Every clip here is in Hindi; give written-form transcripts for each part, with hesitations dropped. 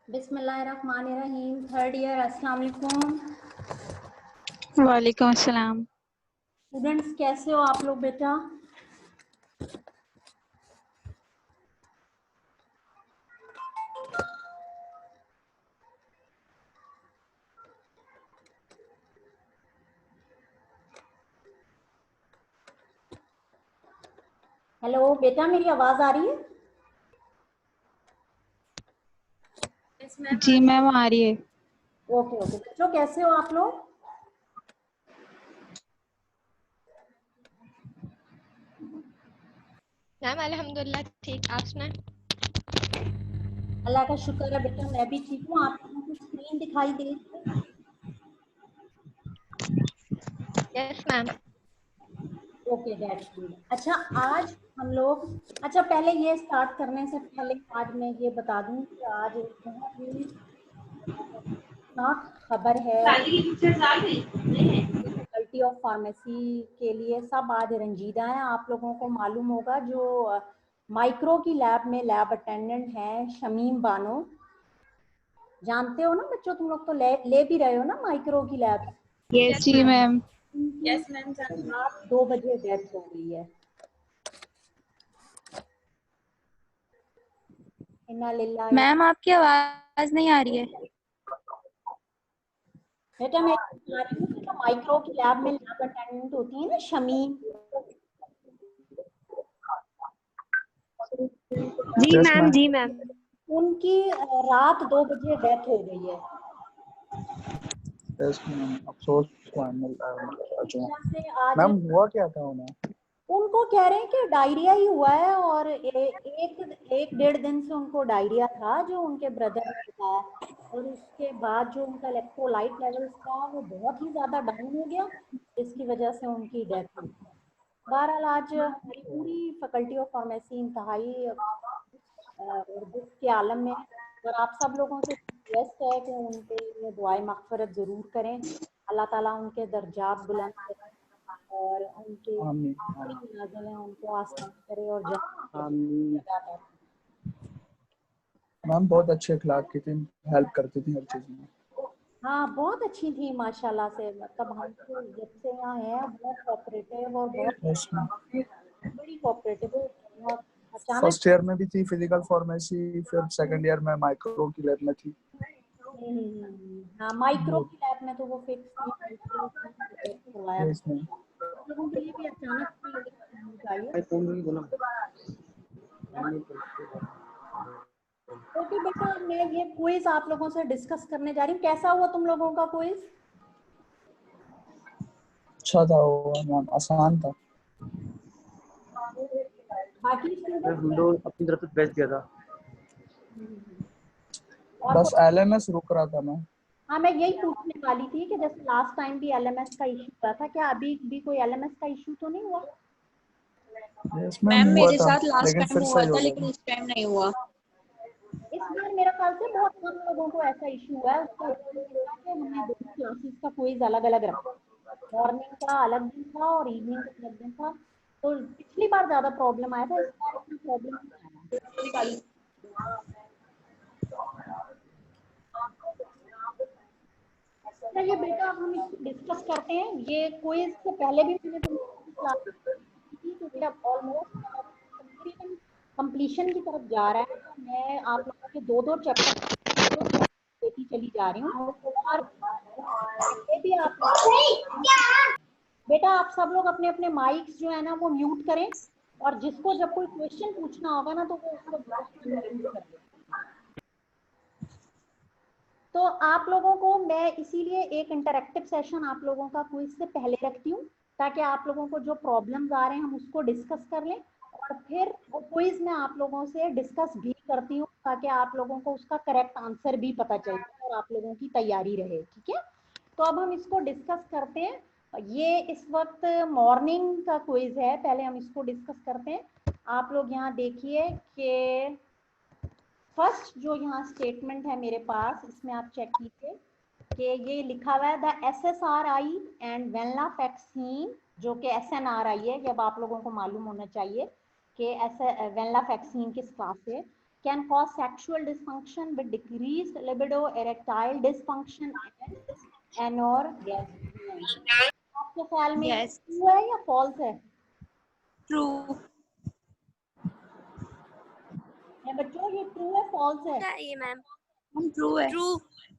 बिस्मिल्लाहिर्रहमानिर्रहीम। थर्ड ईयर, अस्सलाम वालेकुम। वालेकुम अस्सलाम। स्टूडेंट्स कैसे हो आप लोग बेटा? हेलो बेटा, मेरी आवाज आ रही है? जी मैम आ रही है। ओके ओके बच्चों, कैसे हो आप लोग? मैम अल्हम्दुलिल्लाह ठीक, आप सुनाएं? अल्लाह का शुक्र है बेटा, मैं भी ठीक हूँ। आप लोगों को स्क्रीन दिखाई दे रही है? Yes ma'am. Okay that's good. अच्छा आज हम लोग, अच्छा पहले ये स्टार्ट करने से पहले आज मैं ये बता दूं कि आज एक बहुत ही खबर है फैकल्टी ऑफ फार्मेसी के लिए। सब आज रंजीदा हैं। आप लोगों को मालूम होगा जो माइक्रो की लैब में लैब अटेंडेंट हैं शमीम बानो, जानते हो ना बच्चों? तुम लोग तो ले भी रहे हो ना माइक्रो की लैब? यस जी मैम। Yes ma'am. रात 2 बजे डेथ हो गई है। इन्ना लिल्लाहि। मैम आपकी आवाज नहीं आ रही है। बेटा मैं बता रही हूँ कि जो माइक्रो की लैब में लैब अटेंडेंट होती है ना शमीम, जी मैम, जी मैम। उनकी रात 2 बजे डेथ हो गई है। अफसोस से आज मैम हुआ क्या था उन्हें? उनको कह रहे हैं कि डायरिया ही हुआ है और एक डेढ़ दिन से उनको डायरिया था, जो उनके ब्रदर ने बताया। और उसके बाद जो उनका इलेक्ट्रोलाइट लेवल्स था वो बहुत ही ज़्यादा डाउन हो गया, जिसकी वजह से उनकी डेथ हुई। बहरहाल आज हमारी पूरी फैकल्टी ऑफ फार्मेसी इंतहाई और दुख के आलम में है। और आप सब लोगों से रिक्वेस्ट है कि उनके लिए दुआए मग़फ़िरत ज़रूर करें। अल्लाह ताला उनके दर्जात बुलंद करें और उनके नाज़िल हैं उनको आसान करे और जन्नत। मैम बहुत अच्छे अखलाक की थी, हेल्प करती थी हर चीज में। हाँ बहुत अच्छी थी माशाल्लाह से। मतलब हम तो जब से यहाँ हैं बहुत कोऑपरेटिव और बहुत बड़ी कोऑपरेटिव। बहुत अचानक फर्स्ट ईयर में भी थी फिजिकल फार्मेसी, फिर सेकंड ईयर में माइक्रो की लैब में थी। हाँ माइक्रो की लैब में तो वो फिक्स थी, करवाया लोगों के लिए भी अचानक ओके बेटा, मैं ये क्विज आप लोगों से डिस्कस करने जा रही हूँ। कैसा हुआ तुम लोगों का क्विज? अच्छा था वो मैम, आसान था। बाकी स्टूडेंट अपनी तरफ से बेस्ट दिया था। बस एलएमएस रुक रहा था मैं। हाँ मैं यही पूछने वाली थी कि जैसे लास्ट टाइम भी एलएमएस का इशू हुआ था, क्या अभी भी कोई एलएमएस का इशू तो नहीं हुआ? मैम मेरे था, साथ लास्ट लेकिन टाइम फिर हुआ सही था, हो लेकिन गया। इस टाइम नहीं हुआ। इस बार मेरा ख्याल से बहुत कम लोगों को ऐसा इशू हुआ है। उसका कि हमने दो क्लासेस का क्विज अलग अलग रखा, मॉर्निंग का अलग दिन था और इवनिंग का अलग दिन था। तो पिछली बार ज्यादा प्रॉब्लम आया था, इस बार इतना प्रॉब्लम नहीं आया। चलिए बेटा अब हम इसको डिस्कस करते हैं। ये क्विज से पहले भी मैंने तुमको क्लास की थी, तो अब ऑलमोस्ट तकरीबन कंप्लीशन की तरफ जा रहा है। तो मैं आप लोगों के दो दो चैप्टर देती चली जा रही हूँ। और ये भी आप बेटा आप सब लोग अपने अपने माइक्स जो है ना वो म्यूट करें, और जिसको जब कोई क्वेश्चन पूछना होगा ना तो वो उसको म्यूट कर दें। तो आप लोगों को मैं इसीलिए एक इंटरैक्टिव सेशन आप लोगों का क्विज से पहले रखती हूँ, ताकि आप लोगों को जो प्रॉब्लम्स आ रहे हैं हम उसको डिस्कस कर लें। और और फिर वो क्विज में आप लोगों से डिस्कस भी करती हूँ ताकि आप लोगों को उसका करेक्ट आंसर भी पता चल जाए और आप लोगों की तैयारी रहे, ठीक है। तो अब हम इसको डिस्कस करते हैं। ये इस वक्त मॉर्निंग का क्विज है, पहले हम इसको डिस्कस करते हैं। आप लोग यहाँ देखिए कि फर्स्ट जो यहाँ स्टेटमेंट है मेरे पास, इसमें आप चेक कीजिए कि ये लिखा हुआ है द SSRI एंड वेनलाफैक्सीन, जो कि SNRI है, जब आप लोगों को मालूम होना चाहिए कि वेनलाफैक्सीन किस क्लास से, can cause sexual dysfunction with decreased libido, erectile dysfunction and anorgasm. आपके ख्याल में Yes. ट्रू है या फॉल्स है? ट्रू। बच्चों ये ट्रू है फॉल्स है? ये मैम ट्रू है। ट्रू।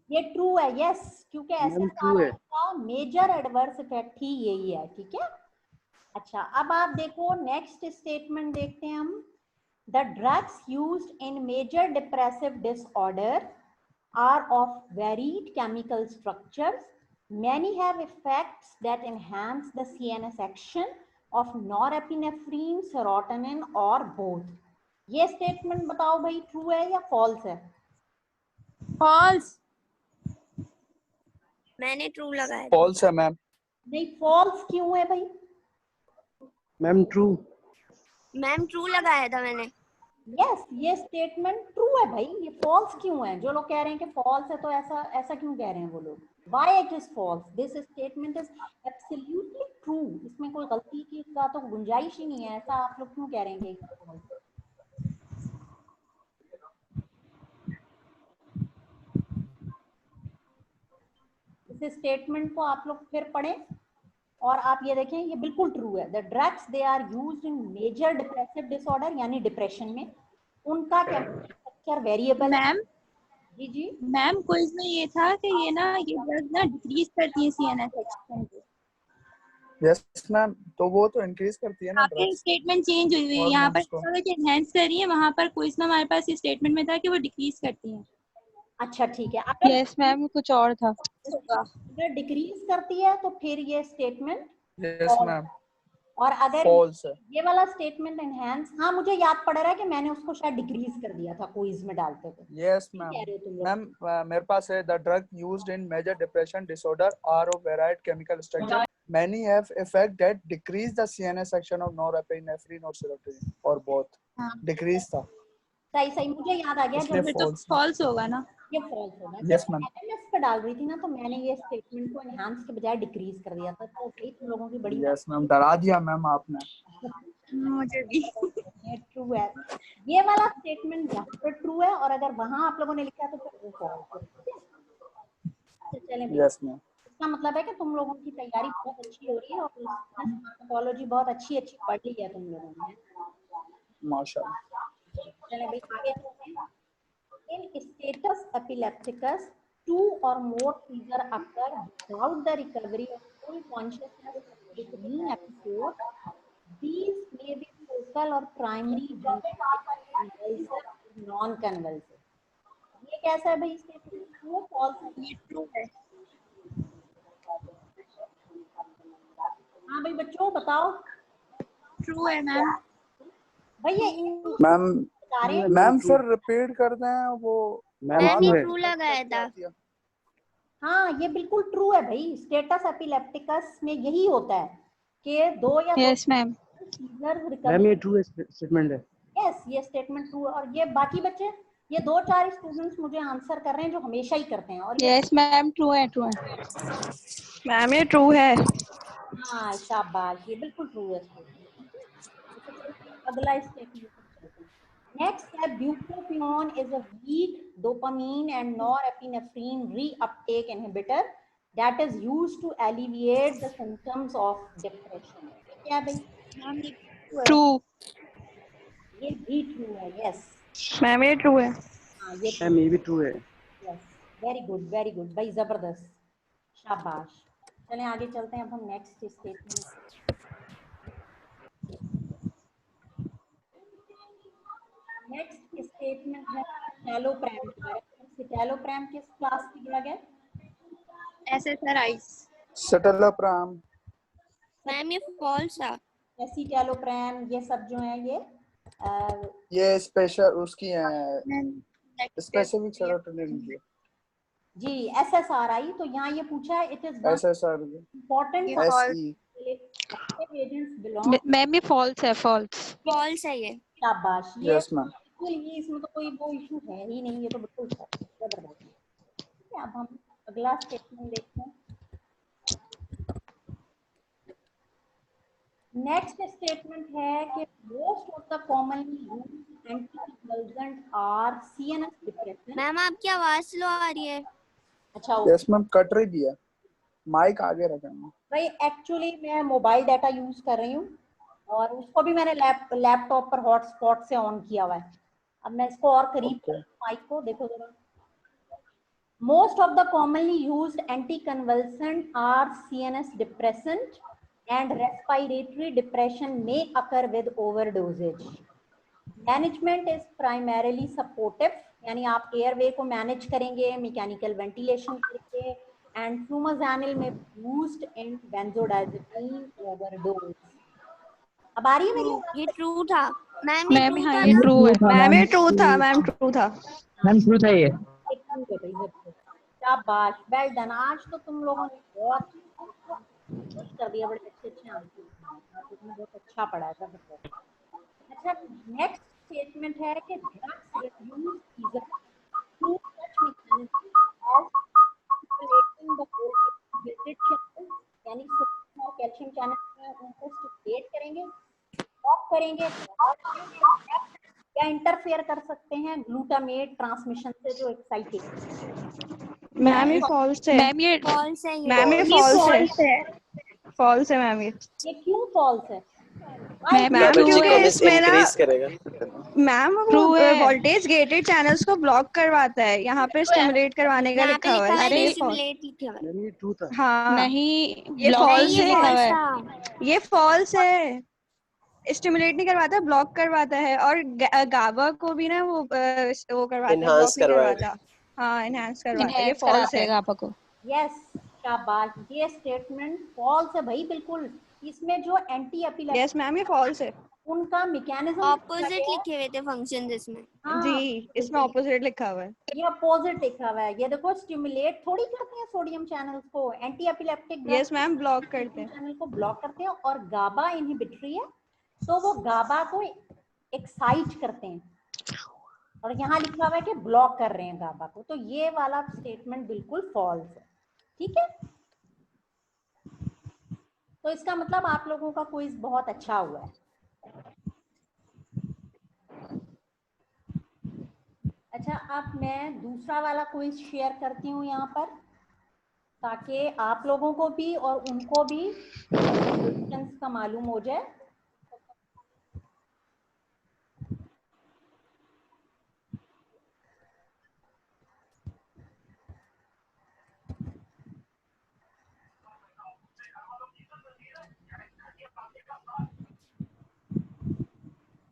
ये ट्रू है, यस, क्योंकि मैम ट्रू है। SSRI का मेजर एडवर्स इफेक्ट ही यही है, ठीक है। अच्छा, अब आप देखो नेक्स्ट स्टेटमेंट देखते हैं हम। The drugs used in major depressive disorder are of varied chemical structures, many have effects that enhance the CNS action of norepinephrine, serotonin or both। ये स्टेटमेंट बताओ भाई, ट्रू है या फॉल्स है? फॉल्स। मैंने ट्रू लगाया था। फॉल्स है मैम। नहीं, फॉल्स क्यों है भाई? Ma'am true. मैम ट्रू लगाया था मैंने। यस, ये स्टेटमेंट ट्रू है भाई। ये फॉल्स क्यों है? जो लोग कह रहे हैं कि फॉल्स है तो ऐसा क्यों कह रहे हैं वो लोग? Why it is false? This statement is absolutely true. इसमें कोई गलती की का तो गुंजाइश ही नहीं है। ऐसा आप लोग क्यों कह रहे हैं कि false है? इस स्टेटमेंट को आप लोग फिर पढ़ें और आप ये देखें, ये बिल्कुल ट्रू है। The drugs they are used in major depressive disorder, यानी डिप्रेशन में उनका केमिकल स्ट्रक्चर वेरिएबल है। मैम जी जी, मैम क्विज में ये था कि ये ड्रग ना डिक्रीज करती है CNS एक्शन को। यस मैम, तो वो तो इंक्रीज करती है ना आपके ड्रग्स स्टेटमेंट चेंज हुई हुई है, यहाँ पर हार्मोन्स को। एनहेंस कर रही है, वहाँ पर क्विज में हमारे पास ये स्टेटमेंट में था कि वो डिक्रीज करती है। अच्छा ठीक है। अगर यस मैम, कुछ और था। अगर डिक्रीज करती है तो फिर ये स्टेटमेंट यस मैम, और अगर फॉल्स है। ये वाला स्टेटमेंट एनहांस, हाँ मुझे याद पड़ रहा है कि मैंने उसको शायद डिक्रीज कर दिया था क्विज में डालते हुए। यस क्या मैम। कह रहे हो तुम लोग? मैम मेरे पास है the drug used in major depression disorder are of varied chemical structure, many have effect that decrease the CNS action of norepinephrine or serotonin or both। Decrease था। सही सही, मुझे याद आ गया। इसलिए जब तो false फॉल्स होगा ना। ये फॉल्स होगा। Yes, जब ma'am। LMS पे डाल रही थी ना तो मैंने ये स्टेटमेंट को एनहांस के बजाय डिक्रीज कर दिया था। तो भाई तुम लोगों की बड़ी यस मैम, डरा दिया मैम आपने। मुझे भी। ये ट्रू है। ये वाला स्टेटमेंट यहाँ पर ट्रू है और अगर वहां आप लोगों ने लिखा तो फिर वो फॉल्स है। तो चलें भाई, यस मैम। इसका मतलब है कि तुम लोगों की तैयारी बहुत अच्छी हो रही है और फार्माकोलॉजी बहुत अच्छी पढ़ ली है तुम लोगों ने। माशाल्लाह। चलें भाई आगे चलते हैं। In status epilepticus, 2 or more seizures occur without the recovery of full consciousness between episodes. These may be focal or primary, convulsive, non-convulsive। ये कैसा है भाई? स्टेटमेंट ट्रू है फॉल्स है? ये ट्रू है। हाँ भाई बच्चों बताओ। ट्रू है मैम। भैया मैम बता रहे हैं। मैम फिर रिपीट कर दें वो। मैम ये ट्रू है। ट्रू लगाया था। हाँ ये बिल्कुल ट्रू है भाई। स्टेटस एपिलेप्टिकस में यही होता है कि 2 या yes ma'am. Seizures ma'am recovery. ये ट्रू स्टेटमेंट है। यस, ये स्टेटमेंट ट्रू है। और ये बाकी बच्चे, ये 2-4 स्टूडेंट्स मुझे आंसर कर रहे हैं जो हमेशा ही करते हैं। और ये यस मैम, ट्रू है ट्रू है। मैम ये ट्रू है। हाँ शाबाश, ये बिल्कुल ट्रू है। अगला स्टेटमेंट चलते हैं। नेक्स्ट है bupropion is a weak dopamine and norepinephrine reuptake inhibitor that is used to alleviate the symptoms of depression। क्या है भाई? ट्रू। ये भी ट्रू है। यस मैम ये ट्रू है। हाँ ये मैम ये भी ट्रू है। यस, वेरी गुड भाई, जबरदस्त, शाबाश। चलें आगे चलते हैं अब हम नेक्स्ट स्टेटमेंट। नेक्स्ट स्टेटमेंट है सिटैलोप्रैम के बारे में। सिटैलोप्रैम किस क्लास की ड्रग है? SSRI। सिटैलोप्रैम। मैम ये फॉल्स है। एसिटैलोप्रैम, ये सब जो है ये ये स्पेशल उसकी है, स्पेसिफिक सेरोटोनिन की जी SSRI। तो यहाँ ये पूछा है it is SSR important SE। Agents belong. Ma'am ये फॉल्स है, फॉल्स। फॉल्स है ये। शाबाश, ये यस मैम। बिल्कुल, ये इसमें तो कोई वो इशू है ही नहीं, ये तो बिल्कुल जबरदस्त। ठीक है, अब हम अगला स्टेटमेंट देखते हैं। नेक्स्ट स्टेटमेंट है कि most of the commonly used anticonvulsant are CNS depression. Ma'am आपकी आवाज स्लो आ रही है। अच्छा यस मैम, कट रही भी है, माइक आगे रखा है। भाई एक्चुअली मैं मोबाइल डाटा यूज कर रही हूँ और उसको भी मैंने लैपटॉप पर हॉटस्पॉट से ऑन किया हुआ है। अब मैं इसको और करीब माइक को देखो जरा। Most of the commonly used anticonvulsants are CNS depressant and respiratory depression may occur with overdosage. Management is primarily supportive, यानी आप एयरवे को मैनेज करेंगे, मैकेनिकल वेंटिलेशन करेंगे, एंड फ्लूमाज़ानिल में यूज्ड इन बेंजोडाइज़ेपीन ओवरडोज। अब आ रही है मेरी आवाज? ये ट्रू था मैम, ये मैम ट्रू हाँ था ये ना? ट्रू है। मैम ये ट्रू था, मैम ट्रू था। मैम ट्रू था ये। शाबाश, वेल डन। आज तो तुम लोगों ने बहुत कर दिया, बड़े अच्छे आंसर तुमने बहुत अच्छा पढ़ा था। अच्छा, नेक्स्ट स्टेटमेंट है कि drugs reduce seizure through such mechanism of stimulating the voltage channel, यानी सोडियम और कैल्शियम चैनल में उनको स्टिमुलेट करेंगे, ब्लॉक करेंगे या इंटरफेयर कर सकते हैं ग्लूटामेट ट्रांसमिशन से जो एक्साइटेशन। मैम ये फॉल्स है। मैम ये फॉल्स है। मैम ये फॉल्स है। फॉल्स है मैम ये। ये क्यों फॉल्स है? मैम क्योंकि इसमें ना मैम वो वोल्टेज गेटेड चैनल्स को ब्लॉक करवाता है, यहाँ पे स्टिमुलेट करवाने का यहाँ पे लिखा हुआ लिखा है। है ये स्टिमुलेट लिखा हुआ है। मैम ये ट्रू था। हाँ नहीं, ये फॉल्स ये है, फॉल्स था। ये फॉल्स है। स्टिमुलेट नहीं करवाता, ब्लॉक करवाता है। और गावा को भी ना वो करवाता है, ब्लॉक नहीं करवाता। हाँ एनहांस करवाता है, ये फॉल्स है। गापा को। यस, शाबाश, ये स्टेटमेंट फॉल्स है भाई, बिल्कुल। इसमें जो एंटी एपिलेप्टिक यस मैम ये फॉल्स है। उनका मैकेनिज्म ऑपोजिट लिखे हुए थे फंक्शन इसमें। जी इसमें ऑपोजिट लिखा हुआ है। ये अपोजिट लिखा हुआ है। ये देखो, स्टिमुलेट थोड़ी करते हैं सोडियम चैनल्स को, anti epileptic yes ma'am block करते हैं। चैनल को ब्लॉक करते हैं, और गाबा इनहिबिटरी है तो वो गाबा को एक्साइट करते हैं, और यहाँ लिखा हुआ है कि ब्लॉक कर रहे हैं गाबा को। तो ये वाला स्टेटमेंट बिल्कुल फॉल्स है। ठीक है, तो इसका मतलब आप लोगों का क्विज बहुत अच्छा हुआ है। अच्छा, अब मैं दूसरा वाला क्विज शेयर करती हूँ यहाँ पर, ताकि आप लोगों को भी और उनको भी क्वेश्चंस का मालूम हो जाए।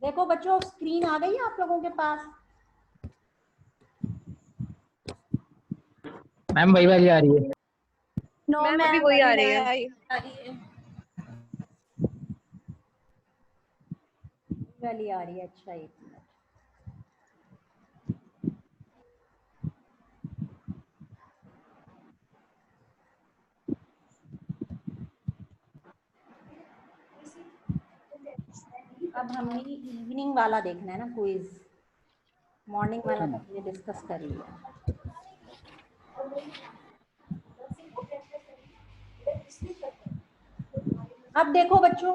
देखो बच्चों, स्क्रीन आ गई है आप लोगों के पास? मैम वही वाली आ रही है। नो मैम मैम अभी वही आ रही है। वाली आ रही है। अच्छा, एक मिनट। अब हमने इवनिंग वाला देखना है ना क्विज, मॉर्निंग वाला तो हमने डिस्कस कर लिया। अब देखो बच्चों,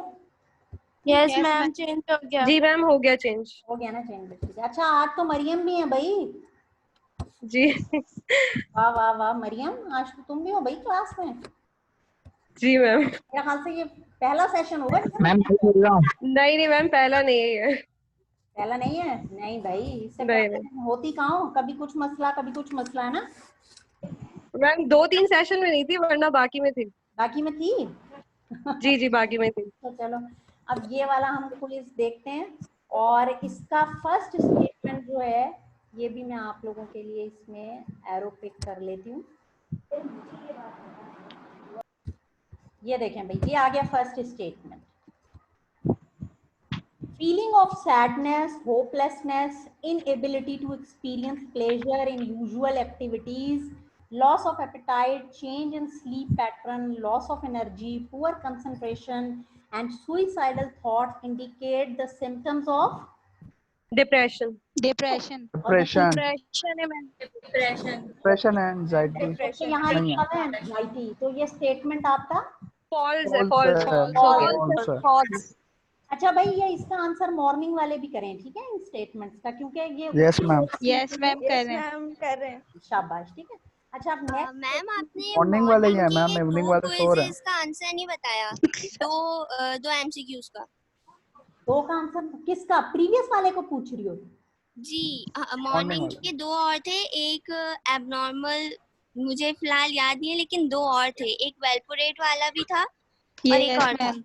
यस मैम चेंज हो गया। जी मैम हो गया चेंज। हो गया ना चेंज बच्चे? अच्छा, आज तो मरियम भी है भाई। जी वाह वाह वाह मरियम, आज तो तुम भी हो भाई क्लास में। जी मैम। मेरे ख्याल से ये पहला सेशन होगा। मैम मैं बोल रहा हूँ। नहीं मैम पहला नहीं है। पहला नहीं है? नहीं भाई, इससे नहीं, पहले होती कहाँ हो, कभी कुछ मसला है ना। मैम 2-3 सेशन में नहीं थी, वरना बाकी में थी। बाकी में थी। जी जी बाकी में थी। तो चलो, अब ये वाला हम क्विज देखते हैं, और इसका फर्स्ट स्टेटमेंट जो है ये भी मैं आप लोगों के लिए इसमें एरो पिक कर लेती हूँ। ये देखें भाई, ये आ गया first statement. feeling of sadness, hopelessness, inability to experience pleasure in usual activities, loss of appetite, change in sleep pattern, loss of energy, poor concentration, and suicidal thoughts indicate the symptoms of depression depression depression depression है मैम डिप्रेशन एंड एंजाइटी तो यहाँ नहीं लिखा है हुआ है एंजाइटी, तो ये स्टेटमेंट आपका फॉल्स है फॉल्स फॉल्स है फॉल्स अच्छा भाई, ये इसका आंसर मॉर्निंग वाले भी करें, ठीक है, इन स्टेटमेंट्स का, क्योंकि ये यस मैम यस मैम कर रहे हैं मैम कर रहे हैं शाबाश, ठीक है। अच्छा अब नेक्स्ट मैम आपने मॉर्निंग वाले ही है मॉर्निंग मैम, के इवनिंग दो वाले तो और है। क्विज़ेस का आंसर नहीं बताया। दो एमसीक्यूज का। दो का आंसर किसका, प्रीवियस वाले को पूछ रही हो? जी Morning मॉर्निंग के दो और थे, एक एबनॉर्मल मुझे फिलहाल याद नहीं है, लेकिन दो और थे, एक वेलपोरेट वाला भी था और एक यस और था। मैम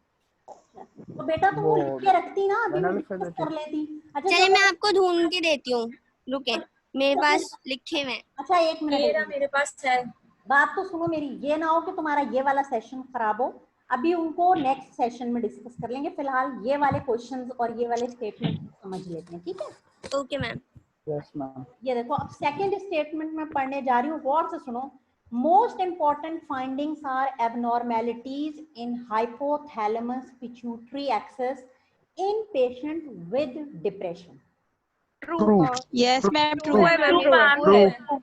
तो बेटा तुम वो वो लिख के रखती ना, अभी मैं मैंने डिस्कस लिखा कर लेती। अच्छा चलिए चलो, मैं आपको ढूंढ के देती हूँ, रुके, मेरे तो पास लिखे हुए हैं। अच्छा एक मिनट, मेरे पास है बात तो सुनो मेरी, ये ना हो कि तुम्हारा ये वाला सेशन खराब हो, अभी उनको नेक्स्ट सेशन में डिस्कस कर लेंगे, फिलहाल ये वाले क्वेश्चंस और ये वाले स्टेटमेंट समझ लेते हैं, ठीक है। Okay ma'am. यस मैम ये देखो, अब सेकंड स्टेटमेंट में पढ़ने जा रही हूँ, गौर से सुनो। Most important findings are abnormalities in hypothalamus pituitary axis in patient with depression. True yes ma'am true true है मैम ट्रू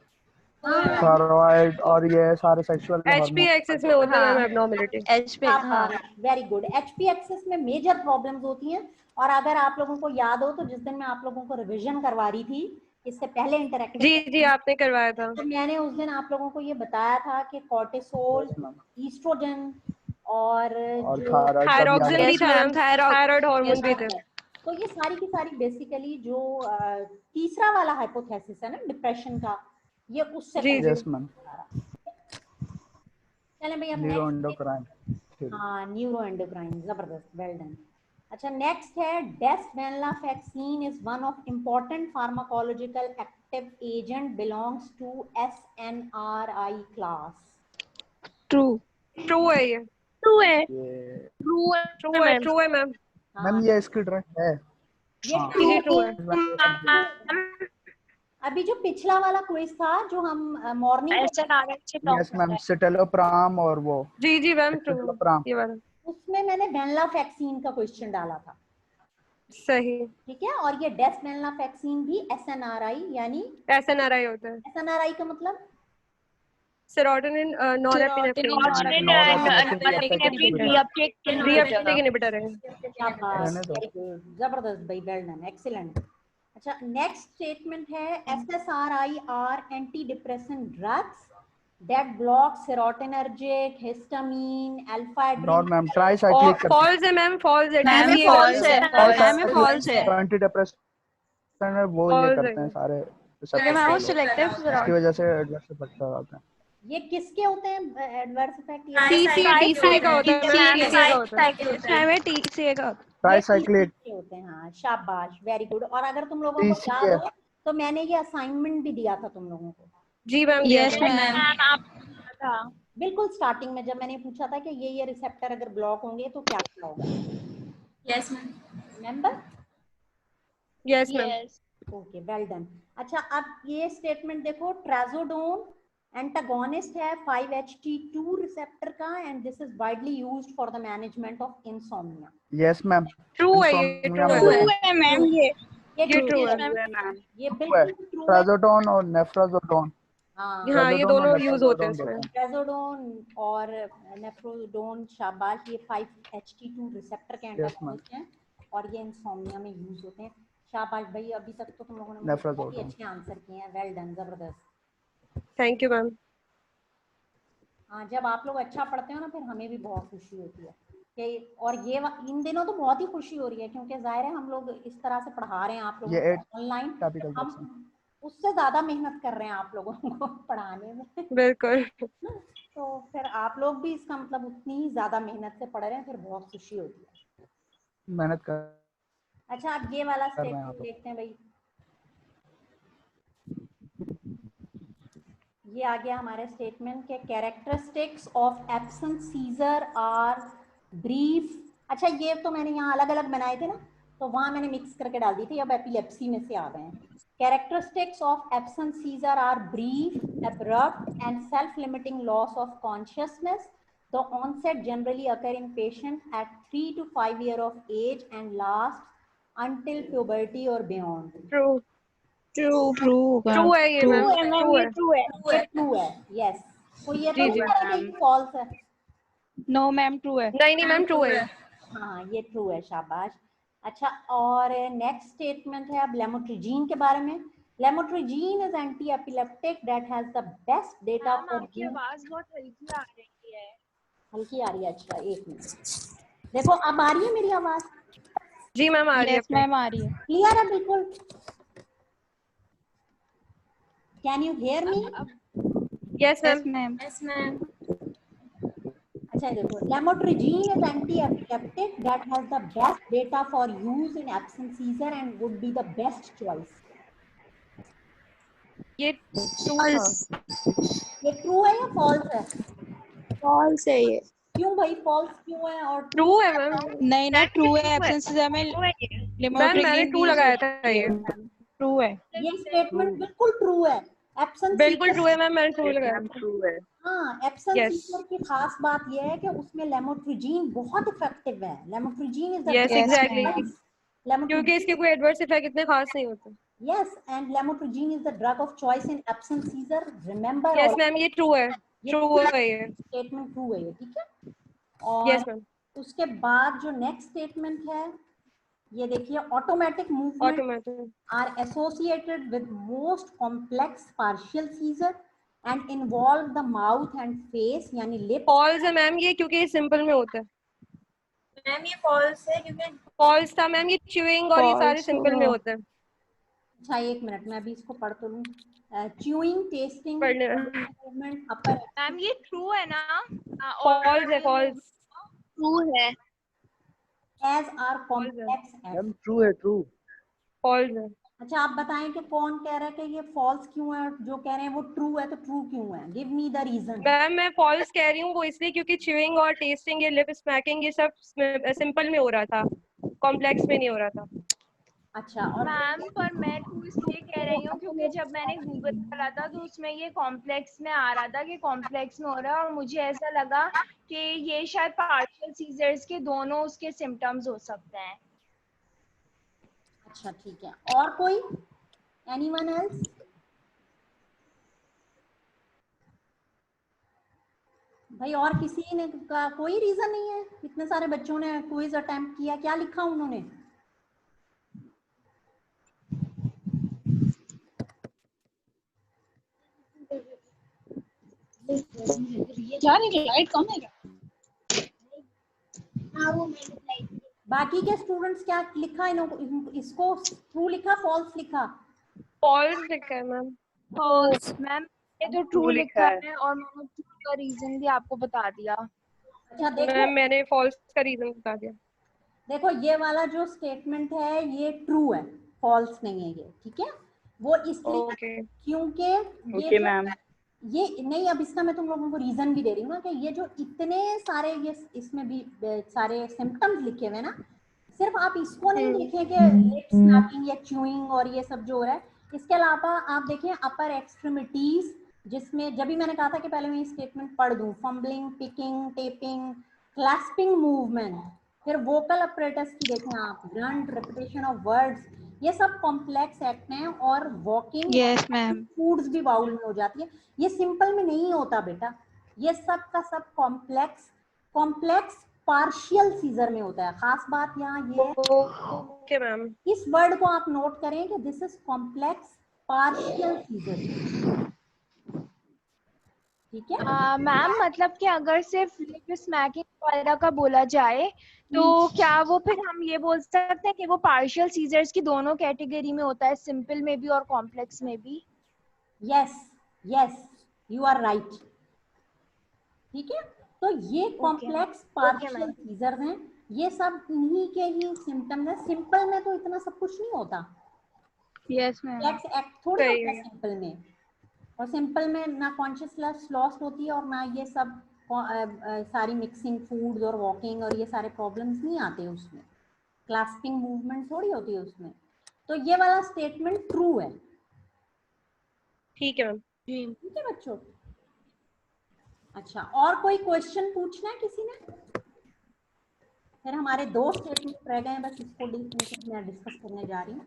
थायराइड और ये सारे सेक्सुअल एचपी एक्सेस में होता है मैम एब्नॉर्मेलिटी एच पे हाँ वेरी गुड। एचपी एक्सेस में मेजर प्रॉब्लम्स होती हैं, और अगर आप लोगों को याद हो तो जिस दिन मैं आप लोगों को रिवीजन करवा रही थी इससे पहले इंटरेक्टिव, जी आपने करवाया था। तो मैंने उस दिन आप लोगों को ये बताया था कि कॉर्टिसोल, ईस्ट्रोजन और जो थायरॉक्सिन भी Yes, था मैम, ma'am. थायराइड हार्मोन भी थे। तो ये सारी की सारी बेसिकली जो तीसरा वाला हाइपोथेसिस है ना डिप्रेशन का, ये उससे जी, जी। यस मैम चलें भाई अब न्यूरोएंडोक्राइन हाँ, न्यूरो एंडोक्राइन, जबरदस्त, वेल डन। अच्छा नेक्स्ट है, desvenlafaxine is one of important pharmacological active agent belongs to SNRI class. True true है ये, ये ट्रू है मैम। मैम ये इसकी ड्रग है। ये हाँ। जी ट्रू है। अभी जो पिछला वाला क्विज था जो हम मॉर्निंग यस मैम सिटेलोप्राम और वो जी मैम ट्रू, सिटेलोप्राम ये वाला उसमें मैंने वेंलाफैक्सिन का क्वेश्चन डाला था, सही। ठीक है, और ये डेस्वेंलाफैक्सिन भी SNRI यानी एसएनआरआई होता है, SNRI का मतलब सेरोटोनिन नॉरएपिनेफ्रिन रीअपटेक इनहिबिटर है। रहने दो। वेरी गुड, जबरदस्त भाई, वेल डन, एक्सीलेंट। अच्छा नेक्स्ट स्टेटमेंट है, SSRI are anti depression drugs that block serotonergic, histamine, alpha not adrenaline। Ma'am tricyclic false है मैम, फॉल्स है, मैम DCA फॉल्स है मैम फॉल्स है एंटी डिप्रेशन है वो ये False करते हैं है। सारे क्योंकि मैम वो सिलेक्टिव इसकी वजह से एडवर्स इफेक्ट होते हैं। ये किसके होते हैं एडवर्स इफेक्ट? TCA का होता है मैम, TCA का होता है। हमें टीसीए का ट्राइसाइक्लिक के होते हैं, हाँ शाबाश, वेरी गुड। और अगर तुम लोगों को याद हो तो मैंने ये असाइनमेंट भी दिया था तुम लोगों को, जी मैम। यस मैम बिल्कुल स्टार्टिंग में, जब मैंने पूछा था कि ये रिसेप्टर अगर ब्लॉक होंगे तो क्या क्या होगा। Yes ma'am, remember? Yes ma'am. Okay, well done. अच्छा अब ये स्टेटमेंट देखो, ट्राजोडोन एंटागोनिस्ट है 5-HT2 रिसेप्टर का, and this is widely used for the management of insomnia. Yes ma'am true है ये, ट्रू है मैम ये ट्रू है। ये बिल्कुल ट्रू है। ट्राजोडोन और नेफ्राजोडोन हाँ ये दोनों यूज होते हैं इसमें। ट्राजोडोन और नेफ्रोडोन, शाबाश, ये 5-HT2 रिसेप्टर के एंटागोनिस्ट हैं और ये इंसोम्निया में यूज होते हैं। शाबाश भाई, अभी तक तो तुम लोगों ने बहुत ही अच्छे आंसर किए हैं, वेल डन, जबरदस्त। Thank you ma'am. हाँ, जब आप लोग अच्छा पढ़ते हो ना फिर हमें भी बहुत खुशी होती है कि, और ये इन दिनों तो बहुत ही खुशी हो रही है क्योंकि जाहिर है हम लोग इस तरह से पढ़ा रहे हैं आप लोगों को ऑनलाइन, हम उससे ज्यादा मेहनत कर रहे हैं आप लोगों को पढ़ाने में। बिल्कुल। तो फिर आप लोग भी इसका मतलब उतनी ही ज्यादा मेहनत से पढ़ रहे हैं, फिर बहुत खुशी होती है। मेहनत कर। अच्छा अब ये वाला स्टेटमेंट देखते हैं भाई, ये आ गया हमारे स्टेटमेंट के, characteristics of absent seizure are brief. अच्छा ये तो मैंने यहाँ अलग अलग बनाए थे ना, तो वहां मैंने मिक्स करके डाल दी थी, अब एपिलेप्सी में से आ गए हैं। Characteristics of absent seizure are brief, abrupt and self-limiting loss of consciousness. The onset generally occur in patient at 3 to 5 years of age and lasts until puberty or beyond. True true है ये मैम, ट्रू है। ये ट्रू है, यस। कोई ये तो जी, नहीं जी। कह रहा कि फॉल्स है? नो मैम ट्रू है। नहीं मैम, ट्रू है। हाँ ये ट्रू है, शाबाश। अच्छा, और नेक्स्ट स्टेटमेंट है अब लेमोट्रिजीन के बारे में। Lamotrigine is anti epileptic that has the best data for आपकी आवाज बहुत हल्की आ रही है। हल्की आ रही है? अच्छा एक मिनट, देखो अब आ रही है मेरी आवाज? जी मैम, आ रही है। यस मैम आ रही है। क्लियर है बिल्कुल? Can you hear me? Yes yes ma'am. Ma'am. अच्छा देखो, lamotrigine is anti epileptic that has the best data for use in absent seizure and would be the best choice. ये ट्रू था। ये ट्रू है या फॉल्स है? फॉल्स है ये। क्यों भाई फॉल्स क्यों है? और ट्रू है मैम। नहीं ना, ट्रू है। एब्सेंस में मैम मैंने लेमोट्रिजीन ट्रू लगाया था ये। ट्रू है। ये स्टेटमेंट बिल्कुल ट्रू है। एब्सेंट बिल्कुल ट्रू है मैम, मैंने ट्रू लगाया था। ट्रू है। हाँ, एब्सेंट Yes. सीजर की खास बात यह है कि उसमें लेमोट्रिजीन बहुत इफेक्टिव है। Lamotrigine is the Yes, exactly. क्योंकि लेमोट्रिजीन, इसके कोई एडवर्स इफेक्ट इतने खास नहीं होते। yes, and lamotrigine is the drug of choice in absent seizure. Remember yes all ma'am, ये ट्रू है। ये ट्रू है ये। स्टेटमेंट ट्रू है ये, ठीक है। और यस मैम। उसके बाद जो नेक्स्ट स्टेटमेंट है ये देखिए, automatic movement automatic. are associated with most complex partial seizure and involve the mouth and face यानी lips. फॉल्स है मैम ये, क्योंकि ये सिंपल में होता है। मैम ये फॉल्स है क्योंकि फॉल्स था मैम, ये च्यूइंग और ये सारे सिंपल में होते हैं। अच्छा एक मिनट, मैं अभी इसको पढ़ तो लूं। च्यूइंग, टेस्टिंग, पढ़ने मूवमेंट, अपर मैम ये ट्रू है ना? फॉल्स है, फॉल्स। ट्रू है। as are complex as. Ma'am true है, ट्रू। फॉल्स है। अच्छा आप बताएं कि कौन कह रहा है कि ये फॉल्स क्यों है, और जो कह रहे हैं वो ट्रू है, तो ट्रू क्यों है? Give me the reason. Ma'am मैं फॉल्स कह रही हूँ वो इसलिए क्योंकि च्यूइंग और टेस्टिंग, ये लिप स्मैकिंग, ये सब सिंपल में हो रहा था, कॉम्प्लेक्स में नहीं हो रहा था। अच्छा, और मैम पर मैं ट्रू इसलिए कह रही हूँ क्योंकि जब मैंने गूगल करा था तो उसमें ये कॉम्प्लेक्स में आ रहा था कि कॉम्प्लेक्स में हो रहा है, और मुझे ऐसा लगा कि ये शायद पार्शियल सीजर्स के दोनों उसके सिम्टम्स हो सकते हैं। अच्छा ठीक है, और कोई? Anyone else? भाई और किसी ने का कोई रीजन नहीं है? इतने सारे बच्चों ने क्विज अटेम्प्ट किया, क्या लिखा उन्होंने? लाइट कम है क्या? बाकी के स्टूडेंट्स क्या लिखा? इसको ट्रू लिखा, फॉल्स लिखा? फॉल्स लिखा है मैम। फॉल्स मैम, ये तो ट्रू True लिखा लिखा है और मैंने ट्रू का रीजन भी आपको बता दिया। अच्छा देखो, मैम मैंने फॉल्स का रीजन बता दिया। देखो ये वाला जो स्टेटमेंट है ये ट्रू है, फॉल्स नहीं है ये, ठीक है। वो इसलिए ओके। क्योंकि ये ओके जो- मैम। ये नहीं, अब इसका मैं तुम लोगों को रीजन भी दे रही हूँ ना, कि ये जो इतने सारे ये इसमें भी सारे सिम्टम्स लिखे हुए हैं ना, सिर्फ आप इसको नहीं देखें कि लिप स्नैपिंग या च्यूइंग और ये सब जो हो रहा है, इसके अलावा आप देखें अपर एक्सट्रीमिटीज, जिसमें जब भी मैंने कहा था कि पहले मैं ये स्टेटमेंट पढ़ दूं, fumbling, picking, tapping, clasping movement, फिर वोकल अपरेटस की देखें आप, ग्रंट, रिपीटेशन ऑफ वर्ड्स, ये सब कॉम्प्लेक्स एक्ट हैं, और वॉकिंग, यस मैम। फूड्स भी बाउल में हो जाती है। ये सिंपल में नहीं होता बेटा, ये सब का सब कॉम्प्लेक्स पार्शियल सीजर में होता है। खास बात यहाँ ये है, ओके मैम। इस वर्ड को आप नोट करें कि this is complex partial seizure, ठीक है। मैम मतलब कि अगर सिर्फ लिप स्मैकिंग वगैरह का बोला जाए तो क्या वो फिर हम ये बोल सकते हैं कि वो पार्शियल सीजर्स की दोनों कैटेगरी में होता है, सिंपल में भी और कॉम्प्लेक्स में भी? Yes yes, you are right, ठीक है। तो ये कॉम्प्लेक्स पार्शियल सीजर हैं, ये सब इन्हीं के ही सिम्टम्स हैं। सिंपल में तो इतना सब कुछ नहीं होता, यस मैम। कॉम्प्लेक्स एक्ट थोड़ी सही होता है सिंपल में, और सिंपल में ना कॉन्शियसनेस लॉस्ट होती है, और ना ये सब सारी मिक्सिंग फूड्स और वॉकिंग और ये सारे प्रॉब्लम्स नहीं आते उसमें, क्लास्पिंग मूवमेंट थोड़ी होती है उसमें। तो ये वाला स्टेटमेंट ट्रू है। ठीक है मैम। ठीक है बच्चों। अच्छा, और कोई क्वेश्चन पूछना है किसी ने? फिर हमारे 2 स्टेटमेंट रह गए हैं, बस इसको मैं डिस्कस करने जा रही हूँ।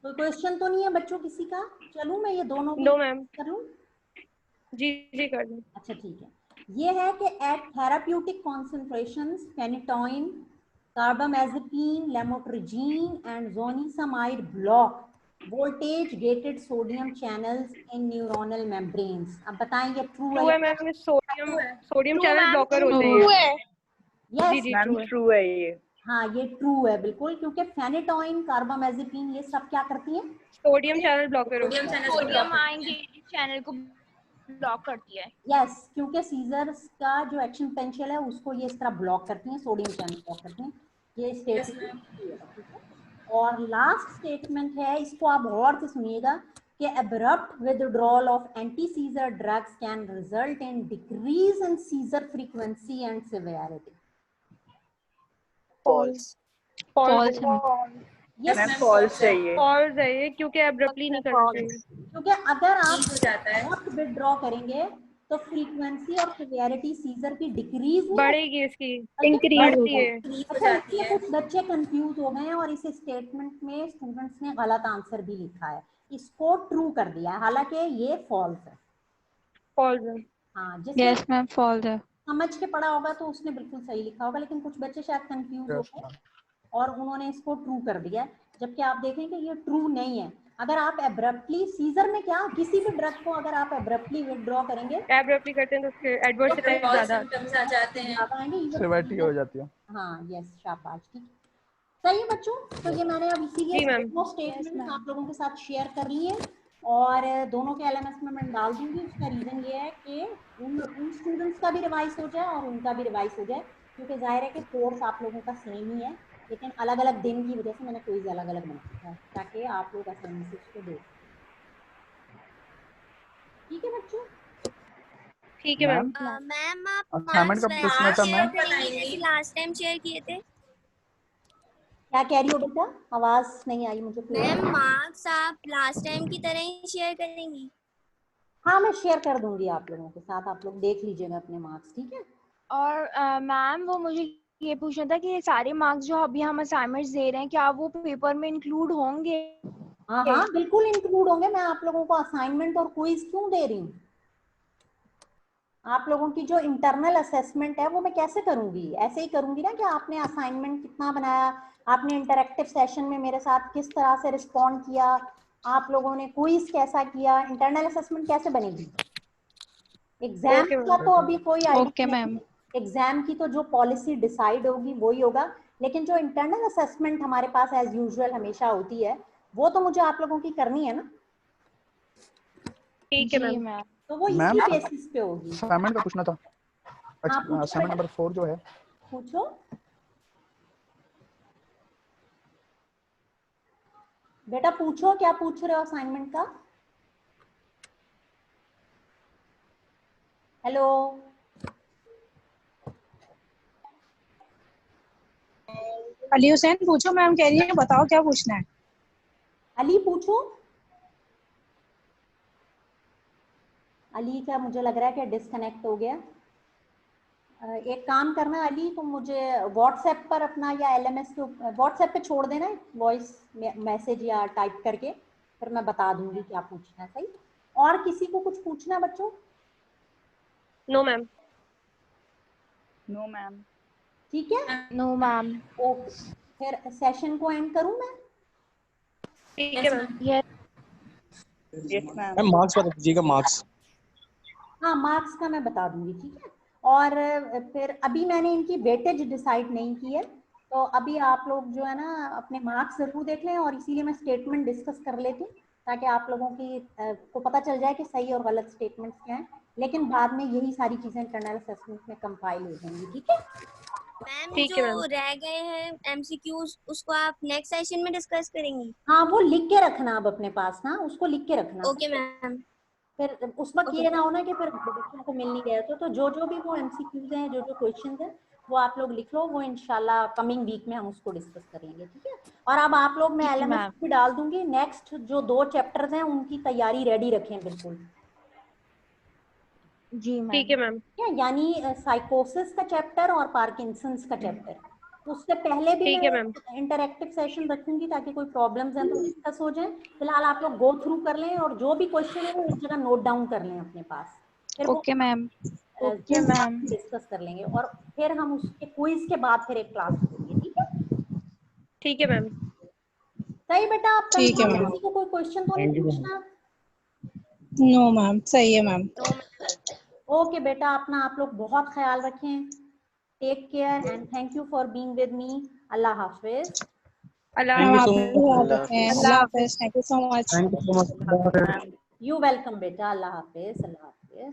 कोई क्वेश्चन तो नहीं है बच्चों किसी का? चलूं मैं ये दोनों नो मैम। कर लूं? जी कर दूं। अच्छा ठीक है। ये है कि at therapeutic concentrations phenytoin, carbamazepine, lamotrigine and zonisamide block voltage gated sodium channels in neuronal membranes. अब बताएं ये ट्रू है ma'am. Sodium True, channel ma'am. Blocker होते True हैं। है। यस जी मैम ट्रू है ये। हाँ ये ट्रू है बिल्कुल, क्योंकि फेनिटोइन, कार्बामेज़ेपिन ये सब क्या करती हैं? सोडियम चैनल ब्लॉकर होते हैं। सोडियम आएंगे चैनल को ब्लॉक करती है। यस, क्योंकि सीजर्स का जो एक्शन पोटेंशियल है उसको ये इस तरह ब्लॉक करती हैं, सोडियम चैनल ब्लॉक करती हैं। ये स्टेटमेंट ठीक है। और लास्ट स्टेटमेंट है, इसको आप गौर से सुनिएगा कि abrupt withdrawal of anti seizure drugs can result in decrease in seizure frequency and severity. False ये फॉल्स है ये। फॉल्स है ये, क्योंकि अब्रप्टली नहीं करना चाहिए। क्योंकि अगर आप विथड्रॉ करेंगे तो फ्रीक्वेंसी और सिवियरिटी सीजर की डिक्रीज नहीं बढ़ेगी, इसकी इंक्रीज बढ़ती है। अच्छा, इसमें कुछ बच्चे कंफ्यूज हो गए हैं और इस स्टेटमेंट में स्टूडेंट्स ने गलत आंसर भी लिखा है, इसको ट्रू कर दिया है, हालांकि ये फॉल्स है। फॉल्स है। हाँ, जिसने यस मैम फॉल्स है। समझ के पढ़ा होगा तो उसने बिल्कुल सही लिखा होगा, लेकिन कुछ बच्चे शायद कंफ्यूज हो गए और उन्होंने इसको ट्रू कर दिया, जबकि आप देखें कि ये ट्रू नहीं है। अगर आप एब्रप्टली सीजर में क्या किसी भी ड्रग को अगर आप एब्रप्टली विथड्रॉ करेंगे, एब्रप्टली करते हैं तो उसके एडवर्स इफेक्ट ज्यादा आ जाते हैं। ज्यादा आएंगे, सिवियरिटी हो जाती है। हाँ यस, शाबाश, ठीक सही है बच्चों। तो ये मैंने अब इसीलिए दोनों स्टेटमेंट आप लोगों के साथ शेयर कर लिए और दोनों के एलएमएस में मैं डाल दूंगी। उसका रीजन ये है कि उन स्टूडेंट्स का भी रिवाइज हो जाए और उनका भी रिवाइज हो जाए, क्योंकि जाहिर है कि कोर्स आप लोगों का सेम ही है, लेकिन अलग अलग दिन की वजह से मैंने क्विज अलग अलग बना दिया है ताकि आप लोग आसानी से उसको देख। ठीक है बच्चों? ठीक है मैम। मैम आप असाइनमेंट का पूछना था मैम। जैसे लास्ट टाइम शेयर किए थे। क्या कह रही हो बेटा? आवाज नहीं आई मुझे। मैम मार्क्स आप लास्ट टाइम की तरह ही शेयर करेंगी? हाँ मैं शेयर कर दूंगी आप लोगों के साथ, आप लोग देख लीजिएगा अपने मार्क्स, ठीक है? और मैम वो मुझे ये पूछना था कि ये सारे मार्क्स जो अभी हम असाइनमेंट्स दे रहे हैं क्या वो पेपर में इंक्लूड होंगे? हाँ हाँ बिल्कुल इंक्लूड होंगे। मैं आप लोगों को असाइनमेंट और क्विज क्यों दे रही हूँ? आप लोगों की जो इंटरनल असेसमेंट है वो मैं कैसे करूंगी? ऐसे ही करूंगी ना कि आपने असाइनमेंट कितना बनाया, आपने इंटरेक्टिव सेशन में मेरे साथ किस तरह से रिस्पॉन्ड किया, आप लोगों ने क्विज कैसा किया, इंटरनल असेसमेंट कैसे बनेगी? एग्जाम का तो अभी कोई आइडिया नहीं, एग्जाम की तो जो पॉलिसी डिसाइड होगी वही होगा, लेकिन जो इंटरनल असेसमेंट हमारे पास एज यूजुअल हमेशा होती है वो तो मुझे आप लोगों की करनी है ना। ठीक है मैम। तो वो इसी बेसिस पे होगी। असाइनमेंट का पूछना था। असाइनमेंट नंबर 4 जो है, पूछो बेटा, पूछो क्या पूछ रहे हो असाइनमेंट का? हेलो अली हुसैन पूछो, मैम कह रही है बताओ क्या पूछना है। अली पूछो। अली का मुझे लग रहा है कि डिस्कनेक्ट हो गया। एक काम करना अली, तुम मुझे व्हाट्सएप पर अपना या एलएमएस के व्हाट्सएप पे छोड़ देना वॉइस मैसेज या टाइप करके, फिर मैं बता दूंगी क्या पूछना है। सही? और किसी को कुछ पूछना बच्चों? No ma'am. No ma'am. ठीक है, नो मैम। ओके, फिर सेशन को एंड करूं मैं? ठीक है मैम। Yes ma'am. मैम मार्क्स बता दीजिएगा, मार्क्स। हाँ मार्क्स का मैं बता दूंगी, ठीक है। और फिर अभी मैंने इनकी वेटेज डिसाइड नहीं की है, तो अभी आप लोग जो है ना अपने मार्क्स जरूर देख लें, और इसीलिए मैं स्टेटमेंट डिस्कस कर लेती हूँ ताकि आप लोगों की को पता चल जाए कि सही और गलत स्टेटमेंट्स क्या हैं, लेकिन बाद में यही सारी चीजें इंटरनल असेसमेंट में कंपाइल हो जाएंगी। ठीक है मैम? जो रह गए हैं एमसीक्यूज उसको आप नेक्स्ट सेशन में डिस्कस करेंगी? हाँ वो लिख के रखना अब अपने पास ना, उसको लिख के रखना। Okay ma'am. फिर उस वक्त ये ना हो ना कि फिर बच्चों को मिल नहीं गया। तो जो जो भी वो MCQs हैं, जो जो क्वेश्चंस हैं, वो आप लोग लिख लो, वो इंशाल्लाह कमिंग वीक में हम उसको डिस्कस करेंगे, ठीक है। और अब आप लोग, मैं LMS भी डाल दूंगी, नेक्स्ट जो 2 चैप्टर्स हैं उनकी तैयारी रेडी रखें बिल्कुल। जी मैम। ठीक है मैम। यानी साइकोसिस का चैप्टर और पार्किंसंस का चैप्टर, उससे पहले भी मैं इंटरैक्टिव सेशन रखूंगी ताकि कोई प्रॉब्लम्स हैं तो डिस्कस हो जाए। फिलहाल आप लोग गो थ्रू कर लें और जो भी क्वेश्चन है वो एक जगह नोट डाउन कर लें अपने पास, फिर okay ma'am. Okay ma'am discuss कर लेंगे और फिर हम उसके क्विज के बाद फिर एक क्लास करेंगे, ठीक है। ठीक है मैम। सही बेटा, आप ठीक है मैम। किसी को कोई क्वेश्चन तो नहीं पूछना? नो मैम, सही है मैम। ओके बेटा, अपना आप लोग बहुत ख्याल रखें। Take care and thank you for being with me. अल्लाह हाफिज। अल्लाह हाफिज। Thank you so much. Thank you so much. You welcome बेटा। अल्लाह हाफिज। अल्लाह हाफिज।